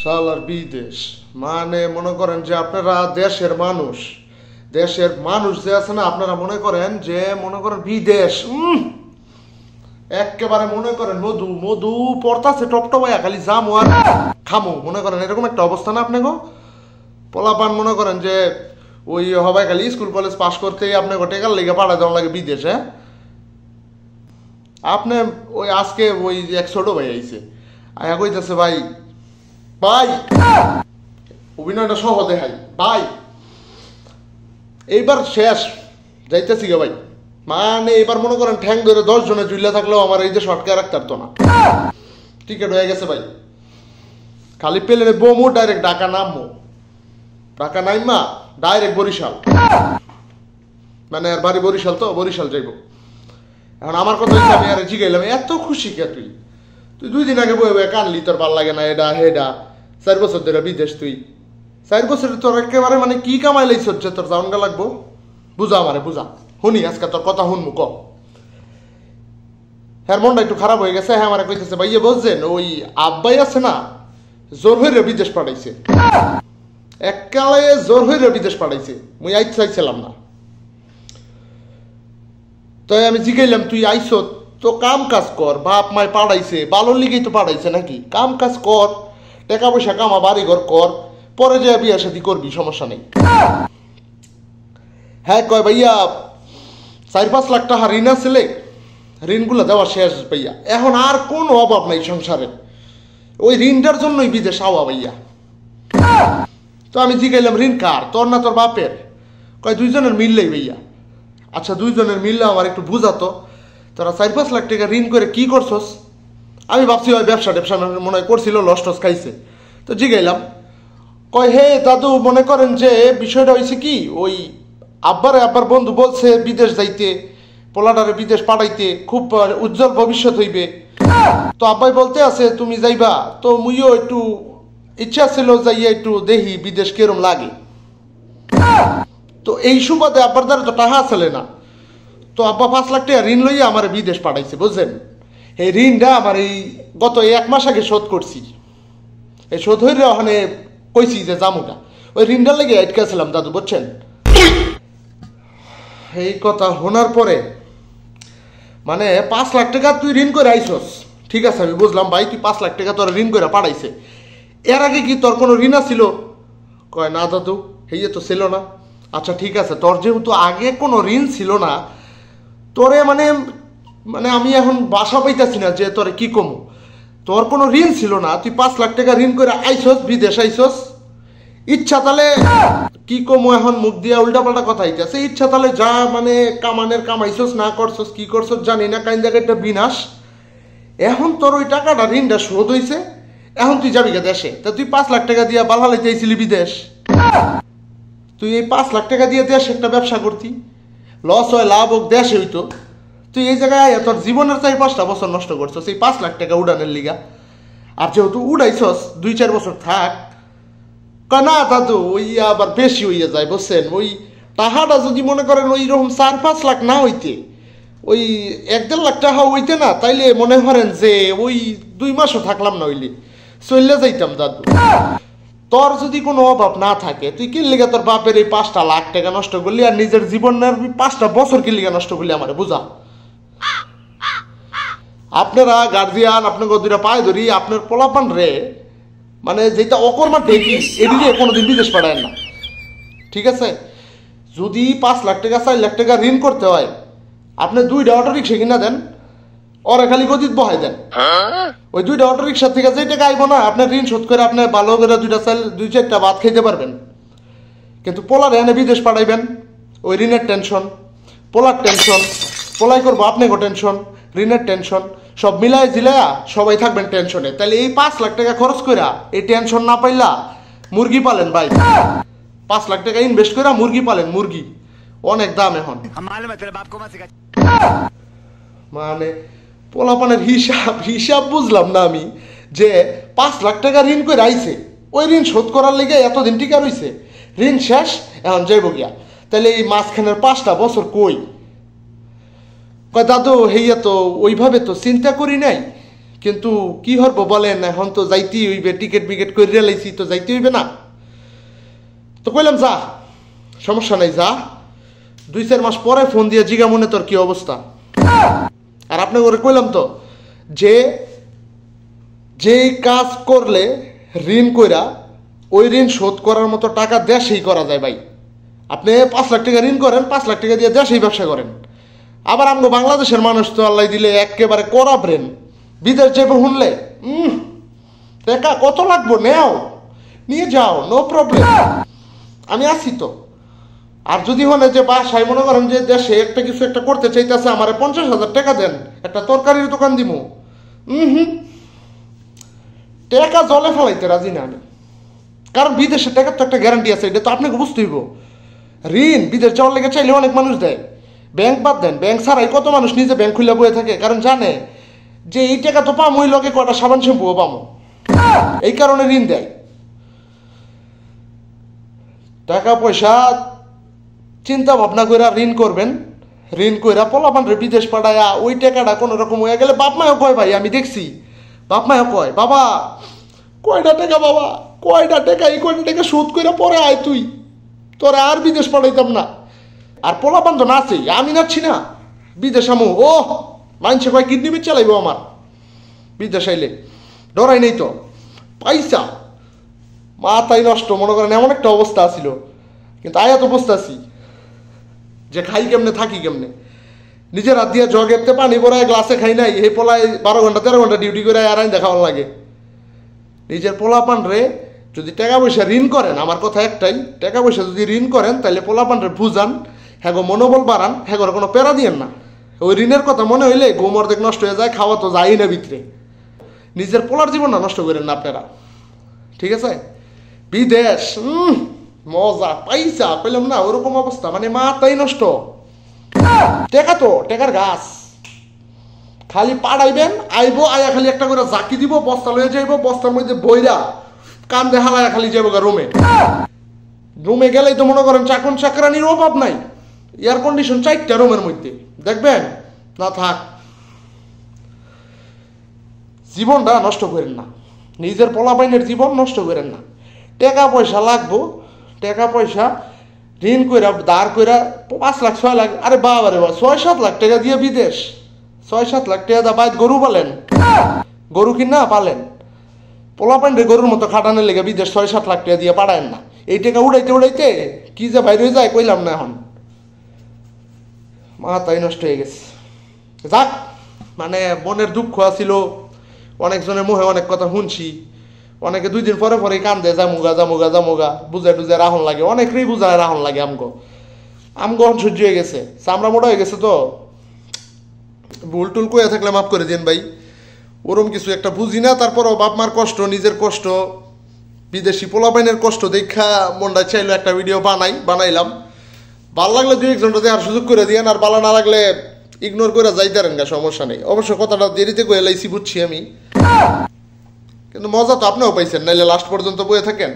শালার বিদেশ মানে মনে করেন যে আপনারা দেশের মানুষ যে আছে না, আপনারা মনে করেন যে বিদেশ একেবারে মনে করেন মধু মধু পড়তাছে টপটপাইয়া খালি জামু আর খামু, মনে করেন এরকম একটা অবস্থা না আপনাকে। পোলাপান মনে করেন যে ওই হবাই খালি স্কুল কলেজ পাস করতেই আপনাকে টেকার লেগে পাঠা দেওয়া লাগে বিদেশে। আপনি ওই আজকে ওই এক ছোট ভাই আইছে, আয়া কইতেছে ভাই ভাই অভিনয়টা সহ দেখাই ভাই, এইবার শেষ যাইতেছি গে ভাই। মানে এবার মনে করেন ঠ্যাং ধরে 10 জনে জুইলা থাকলেও আমার এই যে শর্টকে রাখতে পারতো না। টিকিট হয়ে গেছে ভাই, খালি পেলে বোমো ডাইরেক্ট ঢাকা নামবো, ঢাকা নাইমা ডাইরেক্ট বরিশাল, মানে আর বাড়ি বরিশাল, তো বরিশাল যাইব। এখন আমার কথা হচ্ছে আমি আর জিগাইলাম এত খুশি কে তুই 2 দিন আগে বয়ে বয়ে কানলি, তোর ভাল লাগে না এটা হেডা, 4 বছর ধরে বিদেশ, তুই 4 বছর তোর একেবারে মানে কি কামাই লাইছ যে তোর জাউনগা লাগবো, বুঝা আমারে বুঝা, শুনি আজকে তোর কথা শুনবো ক। হ্যাঁ মনটা একটু খারাপ হয়ে গেছে। হ্যাঁ আমার কইতেছে ভাইয়া বুঝছেন ওই আব্বাই আছে না, জোর হইরে বিদেশ পাঠাইছে, এককালে জোর হইরে বিদেশ পাঠাইছে, মুই আইতে চাইছিলাম না। তাই আমি জিগাইলাম তুই আইস তো কাম কাজ কর, বাপ মায় পাঠাইছে বালোর লিগেই তো পাঠাইছে নাকি, কাম কাজ কর, টাকা পয়সা কামা, বাড়ি ঘর কর, পরে যে বিয়ে শাদী করবি, সমস্যা নেই। হ্যাঁ কয় ভাইয়া 4-5 লাখ টাকা ঋণ আছে, ঋণগুলো দেওয়া শেষ ভাইয়া, এখন আর কোনো অভাব নাই সংসারে, ওই ঋণটার জন্যই বিদেশ আওয়া ভাইয়া। তো আমি জিগাইলাম ঋণ কার, তোর না তোর বাপের? কয় 2 জনের মিললেই ভাইয়া। আচ্ছা 2 জনের মিললে আমার একটু বুঝাতো, তোরা 4-5 লাখ টাকা ঋণ করে কি করছস? আমি ভাবছি ওই ব্যবসা মনে হয় করছিল, লস টস খাইছে। তো জিগাইলাম, কয় হে দাদু মনে করেন যে বিষয়টা হয়েছে কি, ওই আব্বার বন্ধু বলছে বিদেশ যাইতে, পোলাডারে বিদেশ পাঠাইতে, খুব উজ্জ্বল ভবিষ্যৎ হইবে, তো আব্বাই বলতে আছে তুমি যাইবা, তো মুইও একটু ইচ্ছা ছিল যাইয়া একটু দেখি বিদেশ কেরম লাগে। তো এই সুবাদে আব্বার দ্বারা তো টাকা আসলে না, তো আব্বা 5 লাখ টাকা ঋণ লইয়া আমার বিদেশ পাঠাইছে, বুঝছেন? এই ঋণটা আমার এই গত 1 মাস আগে শোধ করছি, এই শোধ হইলে ওখানে কইছি যে জামুটা, ওই ঋণটার লেগে আটকেছিলাম দাদু, বুঝছেন? এই কথা শোনার পরে মানে 5 লাখ টাকা তুই ঋণ করে আইসস, ঠিক আছে আমি বুঝলাম ভাই, তুই 5 লাখ টাকা তোর ঋণ করে পাঠাইছে, এর আগে কি তোর কোনো ঋণ ছিল? কয় না দাদু এই তো ছিল না। আচ্ছা ঠিক আছে, তোর যেহেতু আগে কোনো ঋণ ছিল না, তোরে মানে আমি এখন বাসা পাইতেছি না যে তোরে কি কমু, তোর কোনো ঋণ ছিল না, তুই 5 লাখ টাকা ঋণ করে আইসস, বিদেশ আইসস, ইচ্ছা তাহলে কি কমু, এখন মুখ দিয়া উল্টাপাল্টা কথা হইতেছে, ইচ্ছা তাহলে যা মানে কামানের কামাইছস, না করছস কি করছস জানি না, কাইন জায়গাটা বিনাশ। এখন তোর ওই টাকাটা ঋণটা শোধ হইছে, এখন তুই যাবি কে দেশে, তা তুই 5 লাখ টাকা দিয়া বালহালে চাইছিলি বিদেশ, তুই এই 5 লাখ টাকা দিয়ে দেশে একটা ব্যবসা করতি, লস হয় লাভ হোক দেশে হইতো, তুই এই জায়গায় তোর জীবনের 4-5টা বছর নষ্ট করছস এই 5 লাখ টাকা উড়ানের লিগা। আর যেহেতু উড়াইছস 2-4 বছর থাক। না দাদু ওই আবার বেশি হইয়া যায়, বুঝছেন? ওই টাকাটা যদি মনে করেন ওই রকম 4-5 লাখ না হইতে, ওই 1-1.5 লাখ টাকা হইতে না, তাইলে মনে করেন যে ওই 2 মাসও থাকলাম না, হইলে চলে যাইতাম দাদু। তোর যদি কোনো অভাব না থাকে, তুই কি লিগা তোর বাপের এই 5টা লাখ টাকা নষ্ট করলি, আর নিজের জীবনের 5টা বছর কি লিগা নষ্ট করলি আমারে বুঝা। আপনারা গার্জিয়ান আপনাকে 2টা পায়ে ধরি, আপনার পোলাপান রে মানে যেটা অকর্মা দেখি এদিকে কোনোদিন বিদেশ পাঠায় না, ঠিক আছে? যদি 5 লাখ টাকা 4 লাখ টাকা ঋণ করতে হয়, আপনি 2টা অটো রিক্সা কিনা দেন, ওরা খালি গতিত বহাই দেন, ওই 2টা অটো রিক্সা থেকে যে টাকা আইব না, আপনার ঋণ শোধ করে আপনি ভালো করে 2টা চাল 2-4টা ভাত খাইতে পারবেন। কিন্তু পোলার এনে বিদেশ পাঠাইবেন, ওই ঋণের টেনশন, পোলার টেনশন, পোলাই করবো আপনাকে টেনশন, ঋণের টেনশন, সব মিলাই জিলায়া সবাই থাকবেন টেনশনে। তাহলে এই 5 লাখ টাকা খরচ কইরা এই টেনশন না পাইলা মুরগি পালেন ভাই, 5 লাখ টাকা ইনভেস্ট কইরা মুরগি পালেন, মুরগি অনেক দাম এখন। মানে পোলাপানের হিসাব বুঝলাম না আমি, যে 5 লাখ টাকা ঋণ করে আইছে, ওই ঋণ শোধ করার লেগে এতদিন টিকা রইছে, ঋণ শেষ এখন যাইব গিয়া, তাহলে এই মাঝখানের 5টা বছর কই? কয় দাদু হেইয়া তো ওইভাবে তো চিন্তা করি নাই, কিন্তু কি হরবো বলেন, এখন তো যাইতেই হইবে, টিকিট বিকেট করে লাইছি তো যাইতে হইবে না। তো কইলাম যা, সমস্যা নাই, যা 2-4 মাস পরে ফোন দিয়ে জিগা মনে তোর কি অবস্থা। আর আপনি ওরে কইলাম তো যে যেই কাজ করলে ঋণ কইরা ওই ঋণ শোধ করার মতো টাকা দেশেই করা যায় ভাই। আপনি 5 লাখ টাকা ঋণ করেন, 5 লাখ টাকা দিয়ে দেশেই ব্যবসা করেন। আবার আমরা বাংলাদেশের মানুষ তো আল্লাহ দিলে একেবারে করা ব্রেন, বিদেশ যাবে শুনলে টাকা কত লাগবো নেও, নিয়ে যাও, নো প্রবলেম, আমি আছি তো। আর যদি হলে যে বাসায় মনে করেন যে দেশে একটা কিছু একটা করতে চাইতেছে, আমার 50,000 টাকা দেন, একটা তরকারির দোকান দিমু, টাকা জলে ফেলাইতে রাজি না আমি। কারণ বিদেশের টাকার তো একটা গ্যারান্টি আছে, এটা তো আপনাকে বুঝতে হইব। ঋণ বিদেশ যাওয়ার লেগে চাইলে অনেক মানুষ দেয়, ব্যাংক বাদ দেন, ব্যাংক ছাড়াই কত মানুষ নিজে ব্যাংক খুলে বয়ে থাকে, কারণ জানে যে এই টাকা তো পামো, ওই লগে কটা সাবান শ্যাম্পুও পামো, এই কারণে ঋণ দেয়। টাকা পয়সা চিন্তা ভাবনা করে ঋণ করবেন, ঋণ কইরা পোলাপানরে বিদেশ পাঠায়া ওই টাকাটা কোনো রকম হয়ে গেলে বাপ মাও কয়, ভাই আমি দেখছি বাপ মাও কয়, বাবা কয়টা টাকা, বাবা কয়টা টাকা, এই কয়টা টাকা সুদ করে পরে আয় তুই, তোরা আর বিদেশ পাঠাইতাম না। আর পোলাপান তো নাচেই, আমি নাচছি না বিদেশ আমু, ও মানছে কয় কিডনি বিচ চালাইবো আমার বিদেশ আইলে, ডরাই নেই তো পয়সা, মাথাই নষ্ট মনে করেন, এমন একটা অবস্থা ছিল। কিন্তু আয়া তো বুঝতে আছি যে খাই কেমনে, থাকি কেমনে, নিজের হাত দিয়ে জগেতে পানি ভরায় গ্লাসে খাই নাই, এই পোলায় 12 ঘন্টা 13 ঘন্টা ডিউটি করে আর দেখাবার লাগে। নিজের পোলাপান রে যদি টাকা পয়সা ঋণ করেন, আমার কথা একটাই, টাকা পয়সা যদি ঋণ করেন তাহলে পোলাপান রে বুঝান, হ্যাঁ মনোবল বাড়ান, হ্যাঁ কোনো প্যারা দিয়েন না। ওই ঋণের কথা মনে হইলে গোমর দেখ নষ্ট হয়ে যায়, খাওয়া তো যাই না ভিতরে। নিজের পোলার জীবনটা নষ্ট করেন না আপনারা, ঠিক আছে? বিদেশ মজা পয়সা পেলাম না, ওরকম অবস্থা, মানে মাথাই নষ্ট। টাকা তো টাকার গাছ, খালি পাড়াইবেন, আইবো, আয়া খালি একটা করে জাকি দিব, বস্তা লয়ে যাইব, বস্তার মধ্যে বইরা কান্দে হালায় খালি যাবো রুমে। রুমে গেলেই তো মনে করেন চাকন চাকরানির অভাব নাই, এয়ার কন্ডিশন 4টা রুমের মধ্যে, দেখবেন না থাক। জীবনটা নষ্ট করেন না, নিজের পোলাপাইনের জীবন নষ্ট করেন না। টাকা পয়সা লাগবো, টাকা পয়সা ঋণ কইরা দাঁড় কইরা 5 লাখ 6 লাখ, আরে বাবা রে বাবা, 6-7 লাখ টাকা দিয়ে বিদেশ, 6-7 লাখ টাকা দা বাইত গরু পালেন, গরু কিনা পালেন, পোলাপাইনরে গরুর মতো খাটানোর লেগে বিদেশ 6-7 লাখ টাকা দিয়ে পাঠায়েন না। এই টাকা উড়াইতে উড়াইতে কি যে বাইরে হয়ে যায় কইলাম না, এখন মাথাই নষ্ট হয়ে গেছে। যাক, মানে মনের দুঃখ আছিল, অনেকজনের মুখে অনেক কথা শুনছি, অনেকে 2 দিন পরে পরে কান্দে, জামুগা জামুগা জামুগা, বুঝে টুজে রাহন লাগে, অনেকেরই বুঝায় রাহন লাগে। আমগো সহ্য হয়ে গেছে, চামড়া মোটা হয়ে গেছে তো। ভুল টুল কয়ে থাকলে মাফ করে দিন ভাই, ওরম কিছু একটা বুঝি না। তারপরও বাপ মার কষ্ট, নিজের কষ্ট, বিদেশি পোলাপাইনের কষ্ট দেখা মনটা চাইলো একটা ভিডিও বানাইলাম। ভাল লাগলে 2-1 জনটা দেওয়ার সুযোগ করে দিয়েন, আর ভালো না লাগলে ইগনোর করে যাইতে পারেন, সমস্যা নেই। অবশ্য কথাটা দেরিতে কয়ে লাইছি বুঝছি আমি, কিন্তু মজা তো আপনিও পাইছেন, নাইলে লাস্ট পর্যন্ত বয়ে থাকেন।